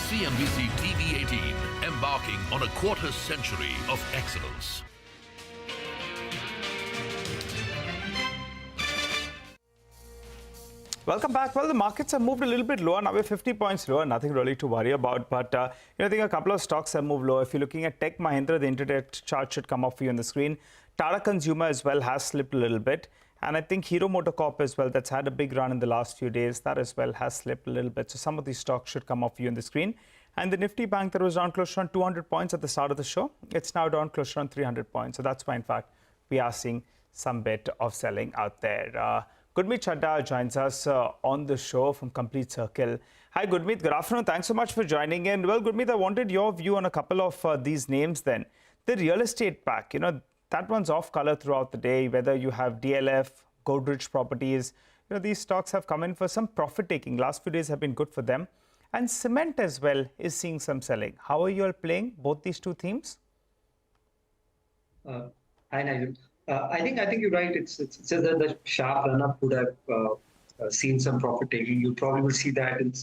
CNBC-TV18, embarking on a quarter century of excellence. Welcome back. Well, the markets have moved a little bit lower. Now we're 50 points lower. Nothing really to worry about. But I think a couple of stocks have moved lower. If you're looking at Tech Mahindra, the intraday chart should come up for you on the screen. Tata Consumer as well has slipped a little bit. And I think Hero MotoCorp as well, that's had a big run in the last few days. That as well has slipped a little bit. So some of these stocks should come up for you on the screen. And the Nifty Bank that was down close to around 200 points at the start of the show, it's now down close to around 300 points. So that's why, in fact, we are seeing some bit of selling out there. Gurmeet Chadda joins us on the show from Complete Circle. Hi, Gurmeet. Good afternoon. Thanks so much for joining in. Well, Gurmeet, I wanted your view on a couple of these names then. The real estate pack, that one's off color throughout the day, whether you have DLF, Godrej Properties. These stocks have come in for some profit taking. Last few days have been good for them. And cement as well is seeing some selling. How are you all playing both these two themes? Hi, Nigel. I think you're right. It's just that the sharp run-up would have seen some profit taking. You probably will see that in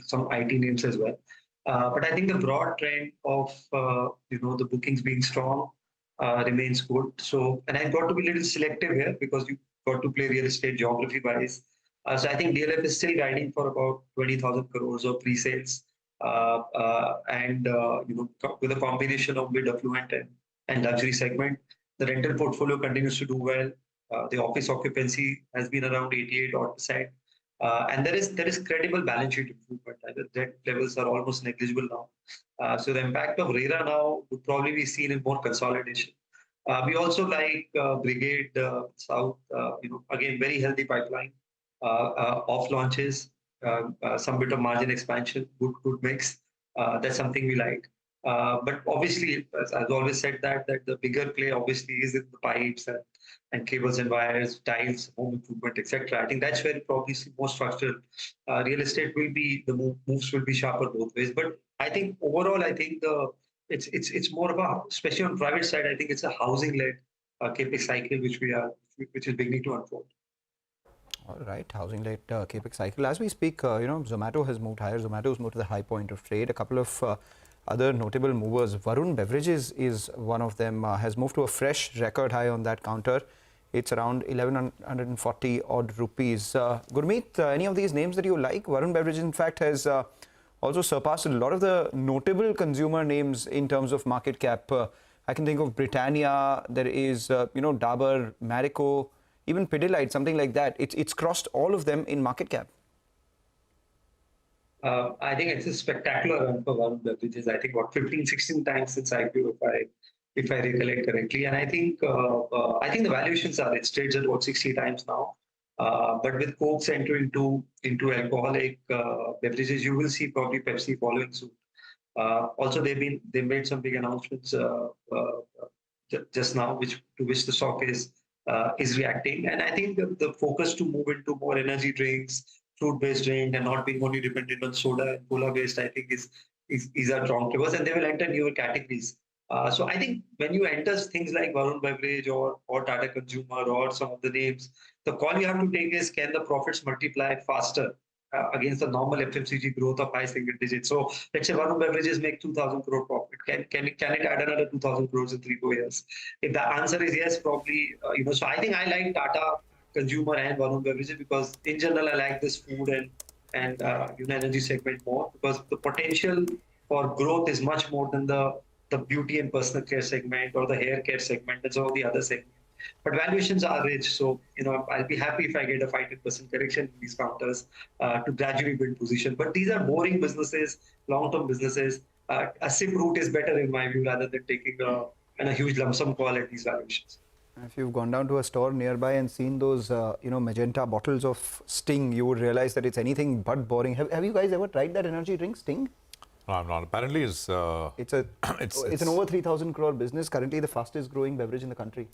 some IT names as well. But I think the broad trend of the bookings being strong remains good. So, and I've got to be a little selective here because you've got to play real estate geography-wise. So I think DLF is still guiding for about 20,000 crores of pre-sales, and with a combination of mid-affluent and luxury segment. The rental portfolio continues to do well. The office occupancy has been around 88%, and there is credible balance sheet improvement. The debt levels are almost negligible now. So the impact of RERA now would probably be seen in more consolidation. We also like Brigade South. Again, very healthy pipeline of launches, some bit of margin expansion, good mix. That's something we like. But obviously, as I've always said, that the bigger play obviously is in the pipes and cables and wires, tiles, home improvement, etc. I think that's where you probably see more structural. Real estate will be, the moves will be sharper both ways. But I think overall, I think it's more of a, especially on private side, I think it's a housing-led capex cycle which is beginning to unfold. All right, housing-led capex cycle. As we speak, Zomato has moved higher. Zomato has moved to the high point of trade. A couple of other notable movers, Varun Beverages is one of them, has moved to a fresh record high on that counter. It's around 1,140 odd rupees. Gurmeet, any of these names that you like? Varun Beverages, in fact, has also surpassed a lot of the notable consumer names in terms of market cap. I can think of Britannia, there is, Dabur, Marico, even Pidilite, something like that. It's crossed all of them in market cap. I think it's a spectacular run for Varun Beverages. I think 15, 16 times since IPO, if I recollect correctly. And I think the valuations are, it trades at about 60 times now. But with Coke's entry into alcoholic beverages, you will see probably Pepsi following suit. Also, they made some big announcements just now, to which the stock is reacting. And I think the focus to move into more energy drinks, fruit-based drink, and not being only dependent on soda and cola-based, I think is our strong pillars, and they will enter newer categories. So I think when you enter things like Varun Beverage or Tata Consumer or some of the names, the call you have to take is, can the profits multiply faster against the normal FMCG growth of high single digits? So let's say Varun Beverages make 2,000 crore profit. Can it add another 2,000 crores in 3-4 years? If the answer is yes, probably, so I think I like Tata Consumer and Varun Beverages because in general I like this food and energy segment more, because the potential for growth is much more than the beauty and personal care segment or the hair care segment and some of the other segments. But valuations are rich, so I'll be happy if I get a 5-10% correction in these counters to gradually build position. But these are boring businesses, long-term businesses. A SIP route is better in my view rather than taking a huge lump sum call at these valuations. If you've gone down to a store nearby and seen those, magenta bottles of Sting, you would realize that it's anything but boring. Have you guys ever tried that energy drink, Sting? No, I'm not. Apparently, it's an over 3,000 crore business. Currently, the fastest growing beverage in the country.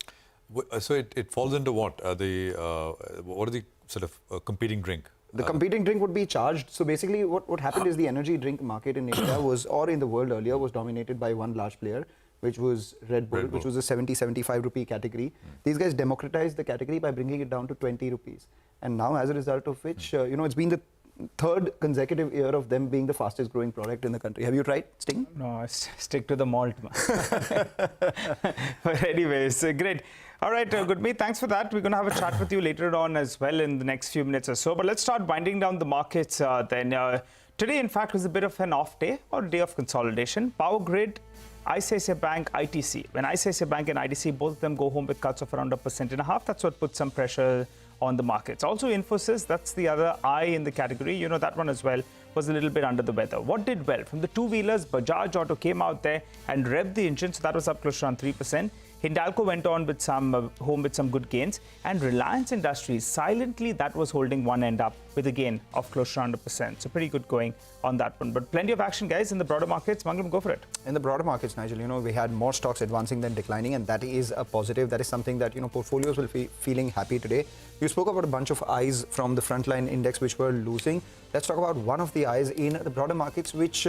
So it falls into what? What are the sort of competing drink? The competing drink would be charged. So basically, what happened is the energy drink market in India or in the world earlier, was dominated by one large player, which was Red Bull, which was a 70-75 rupee category. These guys democratized the category by bringing it down to 20 rupees. And now, as a result of which, it's been third consecutive year of them being the fastest growing product in the country. Have you tried Sting? No, I stick to the malt. But anyways, great. All right, Gurmeet, thanks for that. We're going to have a chat with you later on as well in the next few minutes or so. But let's start winding down the markets then. Today, in fact, was a bit of an off day or a day of consolidation. Power Grid, ICICI Bank, ITC. When ICICI Bank and ITC, both of them go home with cuts of around 1.5%. That's what puts some pressure on the markets. Also, Infosys, that's the other I in the category. You know, that one as well was a little bit under the weather. What did well? From the two-wheelers, Bajaj Auto came out there and revved the engine, so that was up close to around 3%. Hindalco went on with home with some good gains, and Reliance Industries silently that was holding one end up with a gain of close to around 1%. So pretty good going on that one. But plenty of action, guys, in the broader markets. Mangalam, go for it. In the broader markets, Nigel, you know, we had more stocks advancing than declining, and that is a positive. That is something that, you know, portfolios will be feeling happy today. You spoke about a bunch of I's from the frontline index which were losing. Let's talk about one of the I's in the broader markets which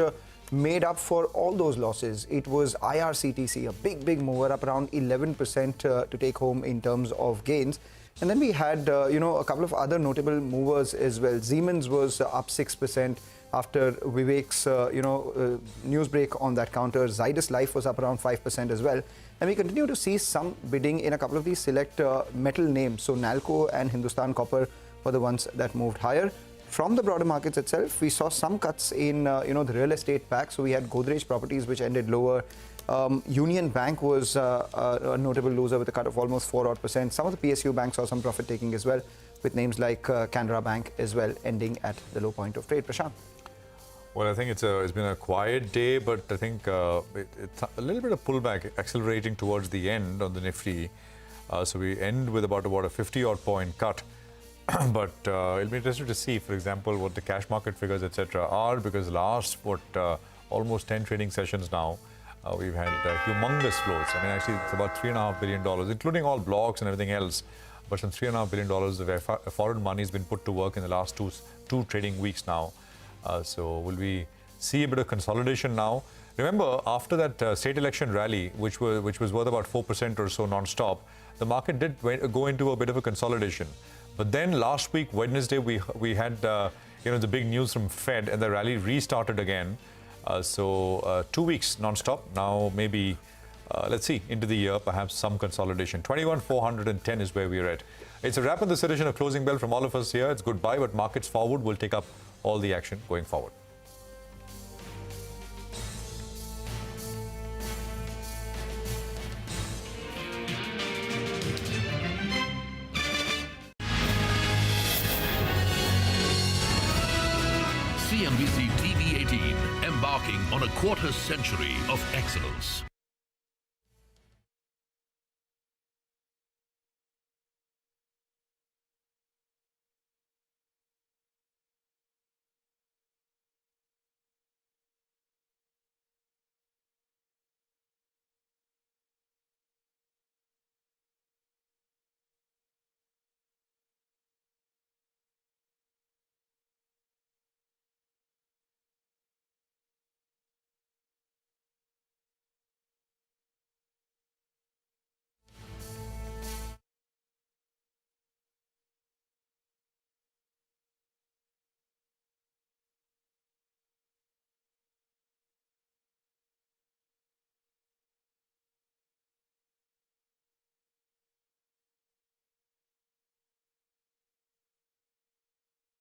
made up for all those losses. It was IRCTC, a big mover, up around 11% to take home in terms of gains. And then we had, you know, a couple of other notable movers as well. Siemens was up 6% after Vivek's, news break on that counter. Zydus Life was up around 5% as well. And we continue to see some bidding in a couple of these select metal names. So Nalco and Hindustan Copper were the ones that moved higher. From the broader markets itself, we saw some cuts in, the real estate pack. So we had Godrej Properties, which ended lower. Union Bank was a notable loser with a cut of almost 4%. Some of the PSU banks saw some profit taking as well, with names like Canara Bank as well ending at the low point of trade. Prashant. Well, I think it's been a quiet day, but I think it's a little bit of pullback accelerating towards the end on the Nifty. So we end with about a 50-odd point cut. But it'll be interesting to see, for example, what the cash market figures, etc., are, because last almost 10 trading sessions now, we've had humongous flows. I mean, actually, it's about $3.5 billion, including all blocks and everything else. But some $3.5 billion of foreign money has been put to work in the last two trading weeks now. So will we see a bit of consolidation now? Remember, after that state election rally, which was worth about 4% or so non-stop, the market did go into a bit of a consolidation. But then last week, Wednesday, we had the big news from Fed, and the rally restarted again. So 2 weeks non-stop. Now maybe, let's see, into the year, perhaps some consolidation. 21,410 is where we're at. It's a wrap on this edition of Closing Bell from all of us here. It's goodbye, but markets forward will take up all the action going forward. CNBC-TV18, embarking on a quarter century of excellence.